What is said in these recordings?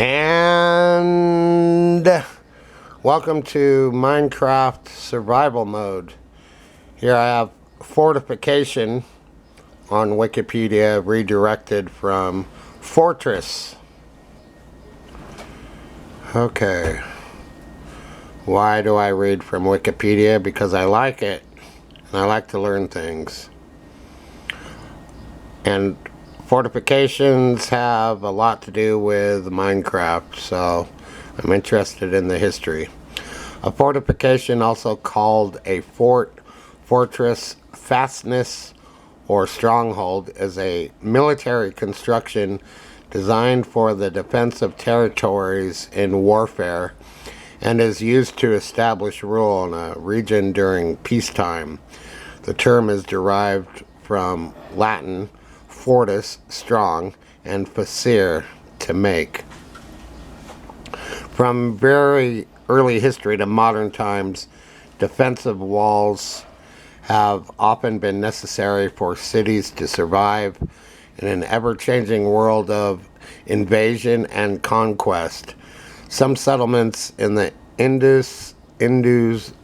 And welcome to Minecraft survival mode. Here I have Fortification on Wikipedia, redirected from Fortress. Okay. Why do I read from Wikipedia? Because I like it. And I like to learn things. And fortifications have a lot to do with Minecraft, so I'm interested in the history. A fortification, also called a fort, fortress, fastness, or stronghold, is a military construction designed for the defense of territories in warfare and is used to establish rule in a region during peacetime. The term is derived from Latin fortis, strong, and facere, to make. From very early history to modern times, defensive walls have often been necessary for cities to survive in an ever-changing world of invasion and conquest. Some settlements in the Indus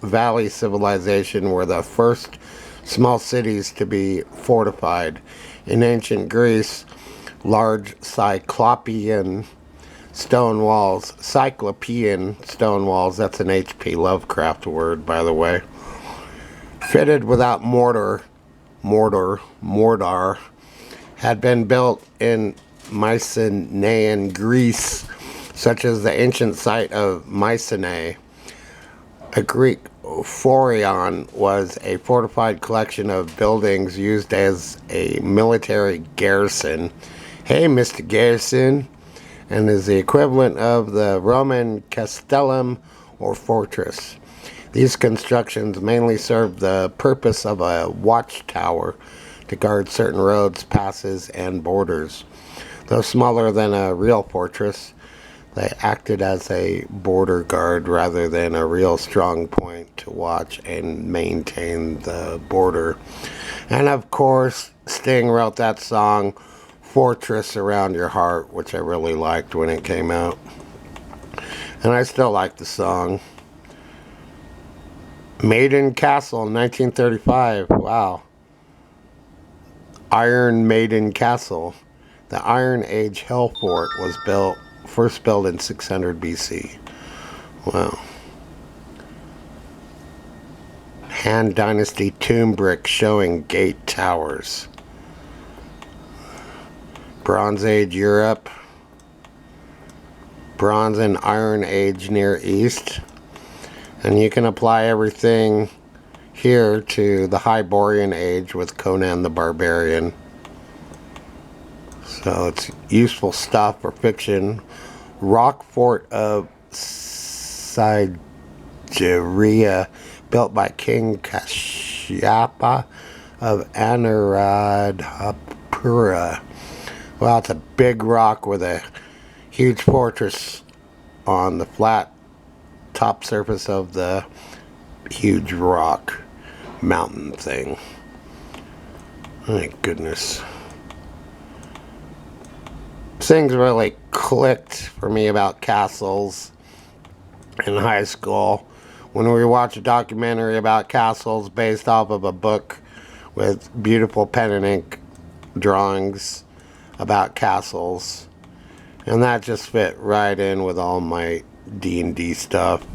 Valley civilization were the first small cities to be fortified. In ancient Greece, large cyclopean stone walls, that's an H.P. Lovecraft word, by the way, fitted without mortar, had been built in Mycenaean Greece, such as the ancient site of Mycenae. A Greek phorion was a fortified collection of buildings used as a military garrison. Hey, Mr. Garrison. And is the equivalent of the Roman castellum or fortress. These constructions mainly served the purpose of a watchtower to guard certain roads, passes, and borders. Though smaller than a real fortress, they acted as a border guard rather than a real strong point to watch and maintain the border. And of course, Sting wrote that song, Fortress Around Your Heart, which I really liked when it came out. And I still like the song. Maiden Castle, 1935. Wow. Iron Maiden Castle. The Iron Age Hell Fort was first built in 600 BC. Wow. Han Dynasty tomb brick showing gate towers. Bronze Age Europe. Bronze and Iron Age Near East. And you can apply everything here to the Hyborian Age with Conan the Barbarian. So it's useful stuff for fiction. Rock Fort of Sigiriya, built by King CashApp of Anuradhapura. Well, it's a big rock with a huge fortress on the flat top surface of the huge rock mountain thing. My goodness. Things really clicked for me about castles in high school when we watched a documentary about castles based off of a book with beautiful pen and ink drawings about castles, and that just fit right in with all my D&D stuff.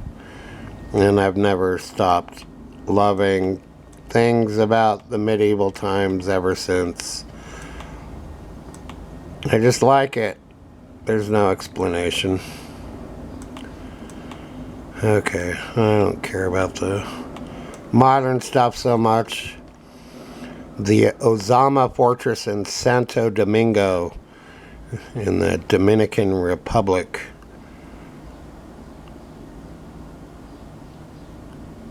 And I've never stopped loving things about the medieval times ever since. I just like it. There's no explanation. Okay, I don't care about the modern stuff so much. The Ozama Fortress in Santo Domingo in the Dominican Republic.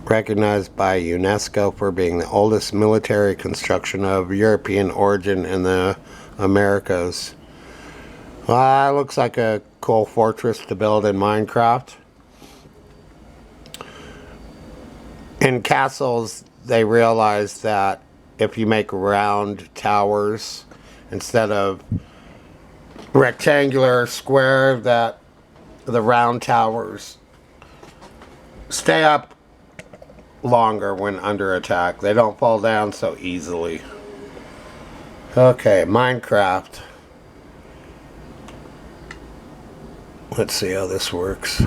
Recognized by UNESCO for being the oldest military construction of European origin in the Americas. Well, that looks like a cool fortress to build in Minecraft. In castles, they realized that if you make round towers instead of rectangular or square, that the round towers stay up longer when under attack. They don't fall down so easily. Okay, Minecraft. Let's see how this works.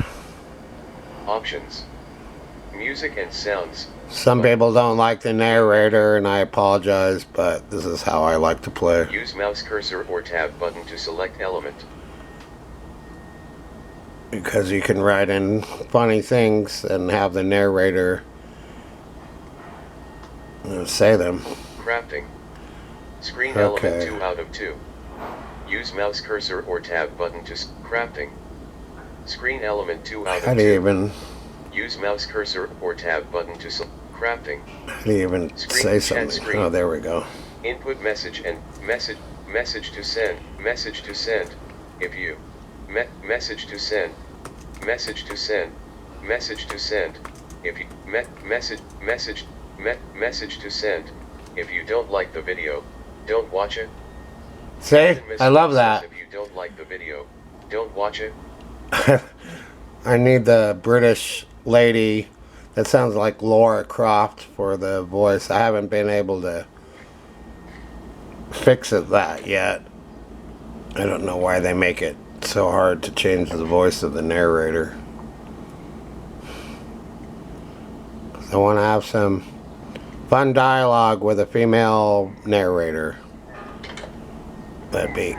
Options. Music and sounds. Some people don't like the narrator, and I apologize, but this is how I like to play. Use mouse cursor or tab button to select element. Because you can write in funny things and have the narrator say them. Crafting. Screen element 2 out of 2. Use mouse cursor or tab button to crafting. Screen element 2 out of 2. How do you even... Use mouse cursor or tab button to crafting. How do you even say something? Oh, there we go. Input message and message to send. Message to send. If you message to send. Message to send. Message to send. If you message to send. If you don't like the video, don't watch it. See? I love that. If you don't like the video, don't watch it. I need the British lady that sounds like Laura Croft for the voice. I haven't been able to fix that yet. I don't know why they make it so hard to change the voice of the narrator. I want to have some fun dialogue with a female narrator. That'd be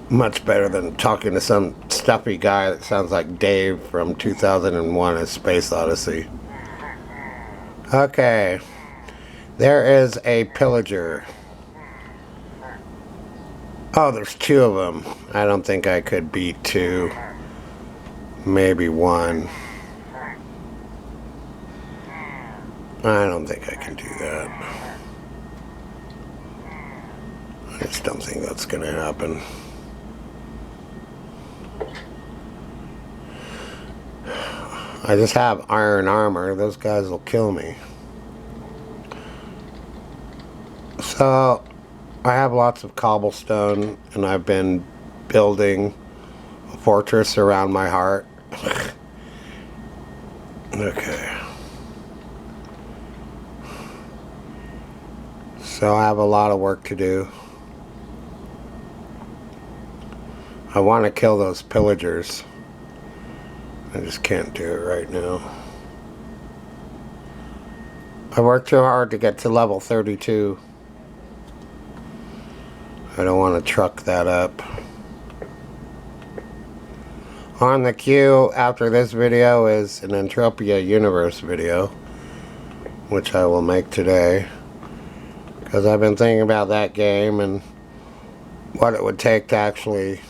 much better than talking to some stuffy guy that sounds like Dave from 2001: A Space Odyssey. Okay. There is a pillager. Oh, there's 2 of them. I don't think I could beat 2. Maybe 1. I don't think I can do that. I just don't think that's going to happen. I just have iron armor. Those guys will kill me. So, I have lots of cobblestone, and I've been building a fortress around my heart. Okay. So I have a lot of work to do. I want to kill those pillagers. I just can't do it right now. I worked too hard to get to level 32. I don't want to truck that up. On the queue after this video is an Entropia Universe video, which I will make today, because I've been thinking about that game and what it would take to actually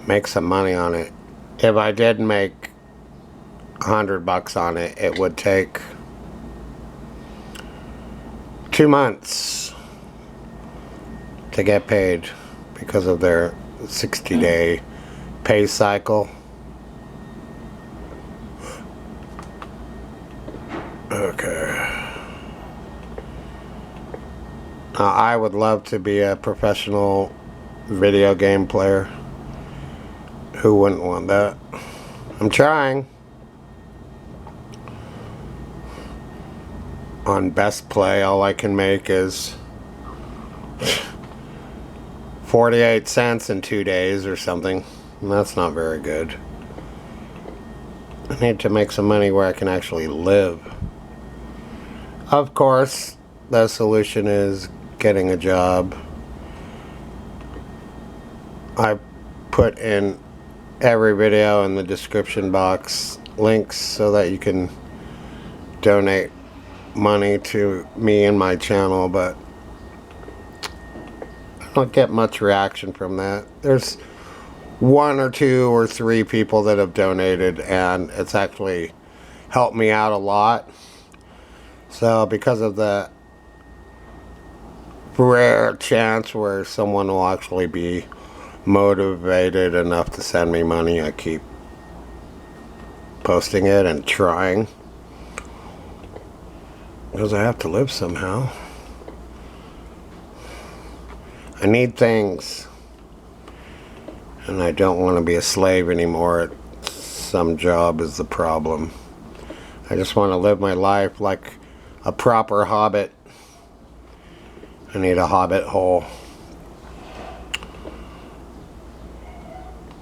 make some money on it. If I did make $100 on it, it would take 2 months to get paid because of their 60-day pay cycle. Okay. Now, I would love to be a professional video game player. Who wouldn't want that? I'm trying. On Best Play, all I can make is 48 cents in 2 days or something. And that's not very good. I need to make some money where I can actually live. Of course, the solution is getting a job. I put in every video in the description box links so that you can donate money to me and my channel, but I don't get much reaction from that. There's 1 or 2 or 3 people that have donated, and it's actually helped me out a lot. So because of the rare chance where someone will actually be motivated enough to send me money, I keep posting it and trying, because I have to live somehow. I need things, And I don't want to be a slave anymore at some job is the problem. I just want to live my life like a proper hobbit. I need a hobbit hole.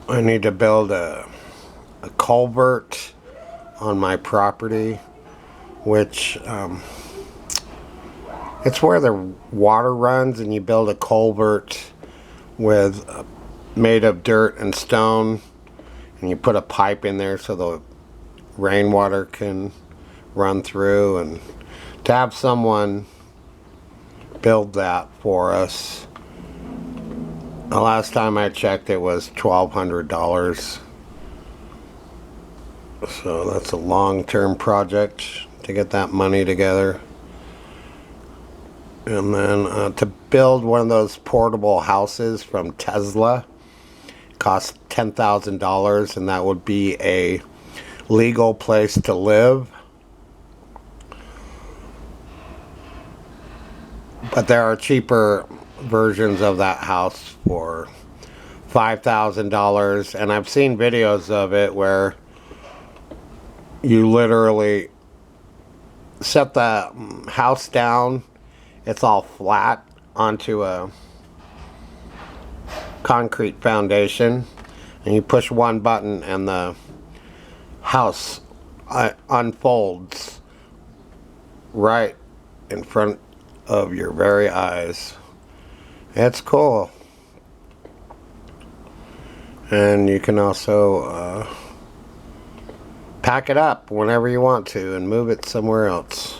I need to build a culvert on my property, which it's where the water runs, and you build a culvert with made of dirt and stone, and you put a pipe in there so the rainwater can run through. And to have someone build that for us, the last time I checked it was $1,200. So that's a long-term project to get that money together. And then to build one of those portable houses from Tesla costs $10,000, and that would be a legal place to live. But there are cheaper versions of that house for $5,000, and I've seen videos of it where you literally set the house down. It's all flat onto a concrete foundation, and you push one button and the house unfolds right in front of your very eyes. It's cool. And you can also pack it up whenever you want to and move it somewhere else,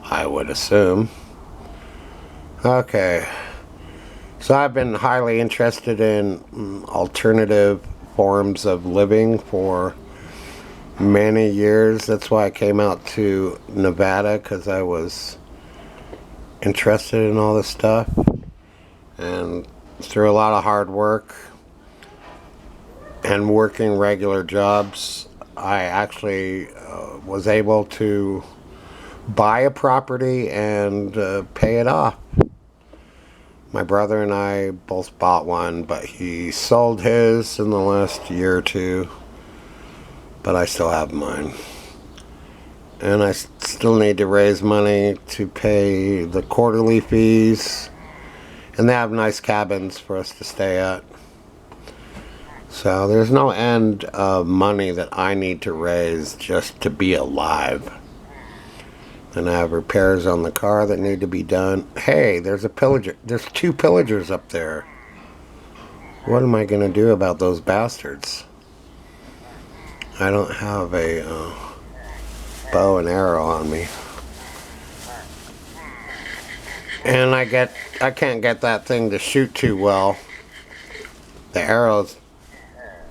I would assume. Okay, so I've been highly interested in alternative forms of living for many years. That's why I came out to Nevada, because I was interested in all this stuff. And through a lot of hard work and working regular jobs, I actually was able to buy a property and pay it off. My brother and I both bought one, but he sold his in the last year or two. But I still have mine. And I still need to raise money to pay the quarterly fees. And they have nice cabins for us to stay at. So there's no end of money that I need to raise just to be alive. And I have repairs on the car that need to be done. Hey, there's a pillager. There's 2 pillagers up there. What am I going to do about those bastards? I don't have a bow and arrow on me. And I can't get that thing to shoot too well. The arrows,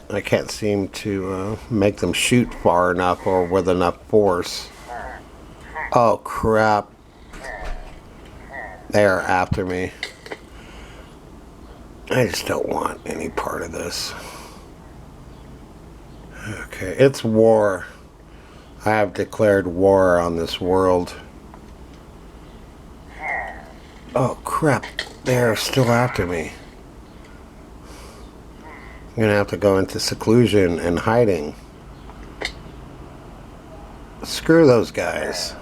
I can't seem to make them shoot far enough or with enough force. Oh crap. They are after me. I just don't want any part of this. Okay, it's war. I have declared war on this world. Oh crap, they're still after me. I'm gonna have to go into seclusion and hiding. Screw those guys.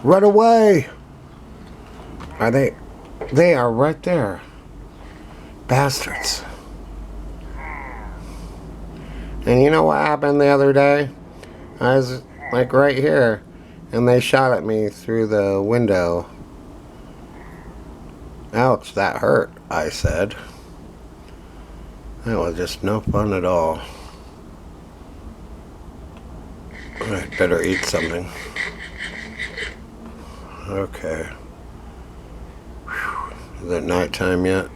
Run away! Are they? They are right there. Bastards. And you know what happened the other day? I was like right here, and they shot at me through the window. Ouch, that hurt, I said. That was just no fun at all. I better eat something. Okay. Whew. Is it nighttime yet?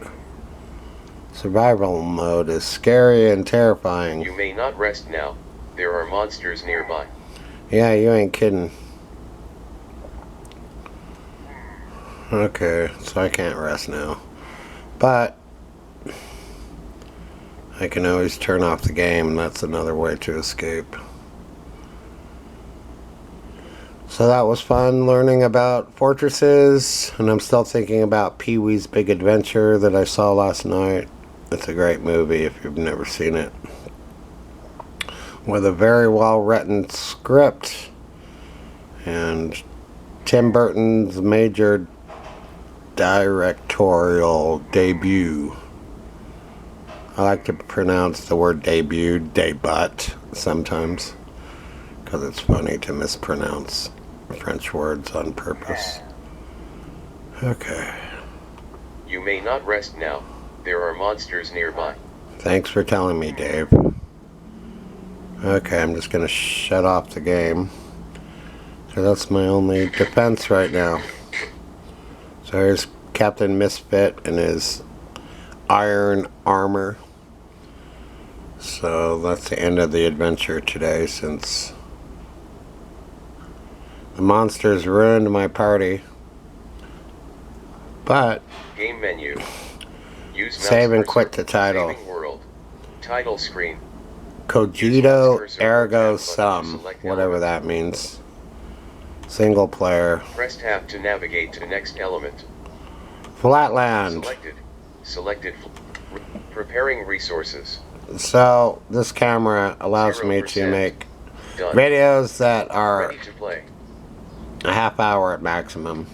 Survival mode is scary and terrifying. You may not rest now. There are monsters nearby. Yeah, you ain't kidding. Okay, so I can't rest now. But I can always turn off the game, and that's another way to escape. So that was fun learning about fortresses, and I'm still thinking about Pee-wee's Big Adventure that I saw last night. It's a great movie if you've never seen it. With a very well written script and Tim Burton's major directorial debut. I like to pronounce the word debut debut sometimes because it's funny to mispronounce French words on purpose. Okay. You may not rest now. There are monsters nearby. Thanks for telling me, Dave. Okay, I'm just gonna shut off the game. So that's my only defense right now. So here's Captain Misfit in his iron armor. So that's the end of the adventure today, since the monsters ruined my party. But Game menu. Use mouse save and cursor. quit the title. Saving world. Title screen. Cogito Use mouse cursor ergo or tab button to sum, select whatever element. that means. Single player. Press tab to navigate to next element. Flatland. Selected. Preparing resources. So this camera allows me to 0%. make Done. videos that are Ready to play. a half hour at maximum.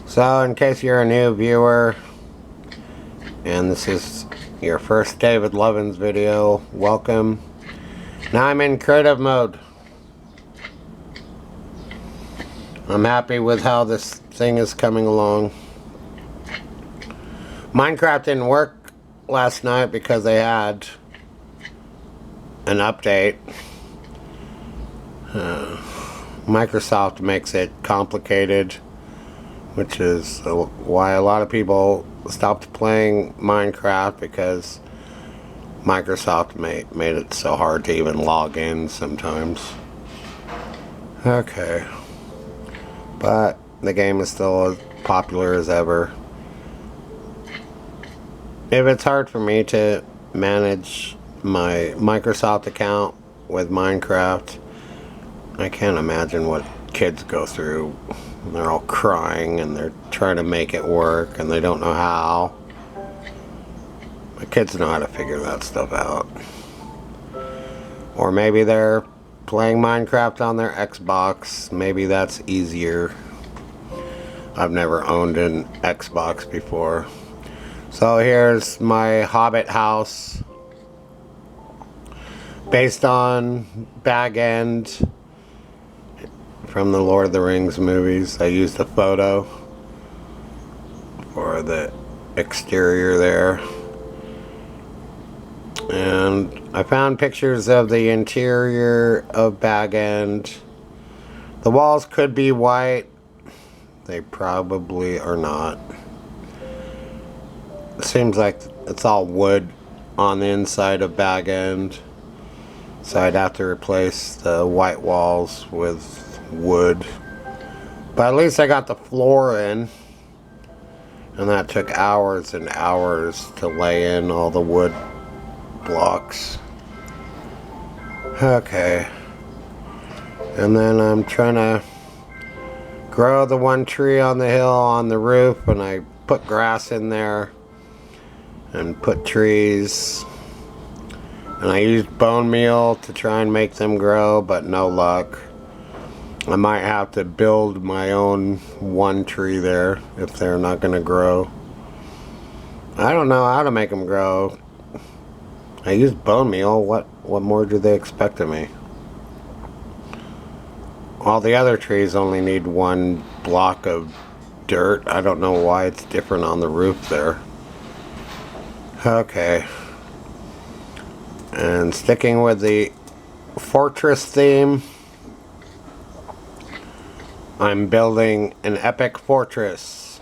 So in case you're a new viewer and this is your first David Lovins video, welcome. Now I'm in creative mode. I'm happy with how this thing is coming along. Minecraft didn't work last night because they had an update. Microsoft makes it complicated, which is why a lot of people stopped playing Minecraft, because Microsoft made it so hard to even log in sometimes. Okay. But the game is still as popular as ever. If it's hard for me to manage my Microsoft account with Minecraft, I can't imagine what kids go through. They're all crying and they're trying to make it work and they don't know how. My kids know how to figure that stuff out. Or maybe they're playing Minecraft on their Xbox. Maybe that's easier. I've never owned an Xbox before. So here's my Hobbit house, based on Bag End from the Lord of the Rings movies. I used a photo for the exterior there. And I found pictures of the interior of Bag End. The walls could be white. They probably are not. It seems like it's all wood on the inside of Bag End. So I'd have to replace the white walls with wood. But at least I got the floor in. And that took hours and hours to lay in all the wood blocks. Okay. And then I'm trying to grow the one tree on the hill on the roof, and I put grass in there and put trees. And I used bone meal to try and make them grow, but no luck. I might have to build my own one tree there if they're not going to grow. I don't know how to make them grow. I used bone meal. What more do they expect of me? All the other trees only need one block of dirt. I don't know why it's different on the roof there. Okay. And sticking with the fortress theme, I'm building an epic fortress.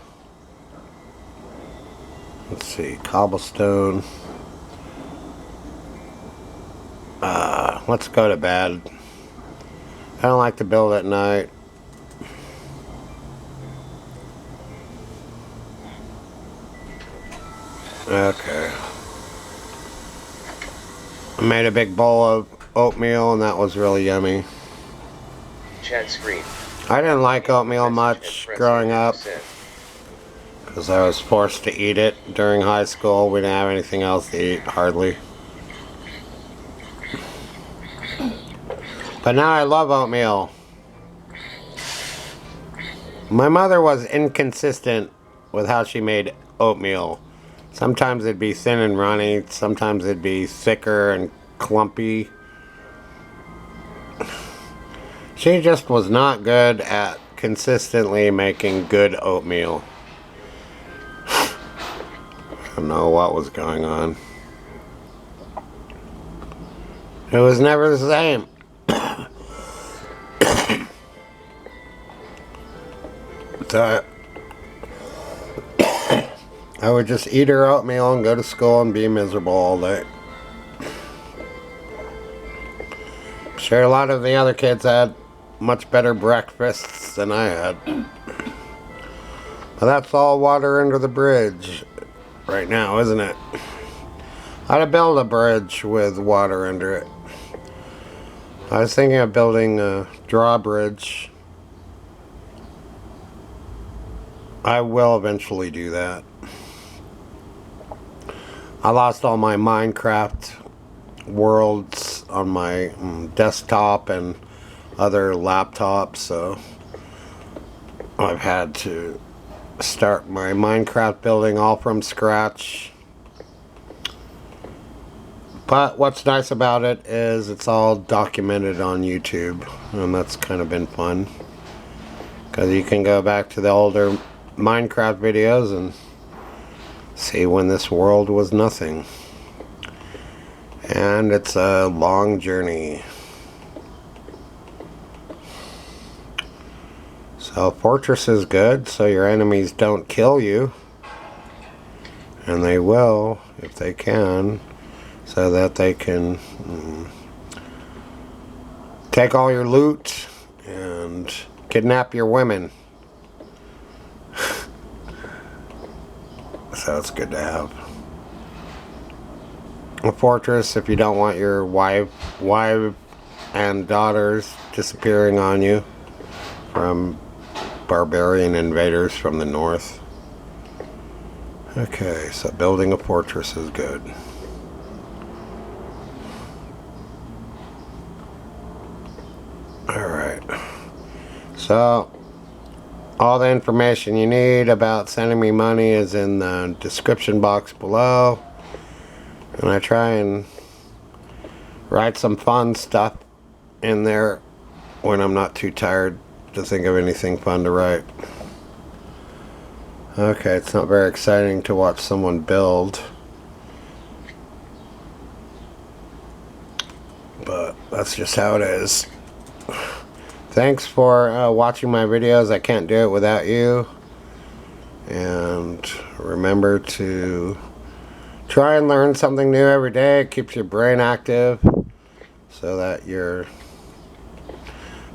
Let's see, cobblestone. Let's go to bed. I don't like to build at night. Okay. I made a big bowl of oatmeal and that was really yummy. Chat screen. I didn't like oatmeal much growing up, because I was forced to eat it during high school. We didn't have anything else to eat, hardly. But now I love oatmeal. My mother was inconsistent with how she made oatmeal. Sometimes it'd be thin and runny, sometimes it'd be thicker and clumpy. She just was not good at consistently making good oatmeal. I don't know what was going on. It was never the same. So I would just eat her oatmeal and go to school and be miserable all day. I'm sure a lot of the other kids had much better breakfasts than I had. But that's all water under the bridge right now, isn't it? How to build a bridge with water under it. I was thinking of building a drawbridge. I will eventually do that. I lost all my Minecraft worlds on my desktop and other laptops, so I've had to start my Minecraft building all from scratch. But what's nice about it is it's all documented on YouTube, and that's kind of been fun, because you can go back to the older Minecraft videos and see when this world was nothing. And it's a long journey. So fortress is good, so your enemies don't kill you, and they will if they can, so that they can take all your loot and kidnap your women. So it's good to have a fortress if you don't want your wife and daughters disappearing on you from barbarian invaders from the north. Okay, so building a fortress is good. Alright, so all the information you need about sending me money is in the description box below. And I try and write some fun stuff in there when I'm not too tired to think of anything fun to write. Okay, it's not very exciting to watch someone build, but that's just how it is. Thanks for watching my videos. I can't do it without you. And remember to try and learn something new every day. It keeps your brain active so that your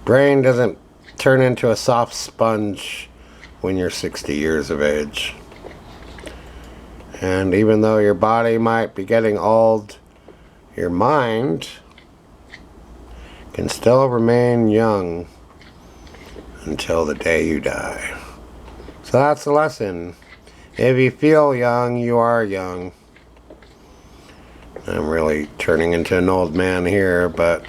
brain doesn't turn into a soft sponge when you're 60 years of age. And even though your body might be getting old, your mind can still remain young until the day you die. So that's the lesson. If you feel young, you are young. I'm really turning into an old man here, but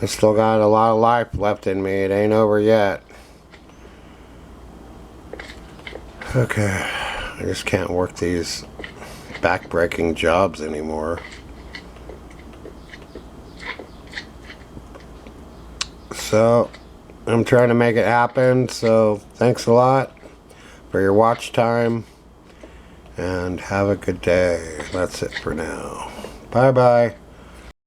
I still got a lot of life left in me. It ain't over yet. Okay, I just can't work these back-breaking jobs anymore. So I'm trying to make it happen, so thanks a lot for your watch time, and have a good day. That's it for now. Bye bye.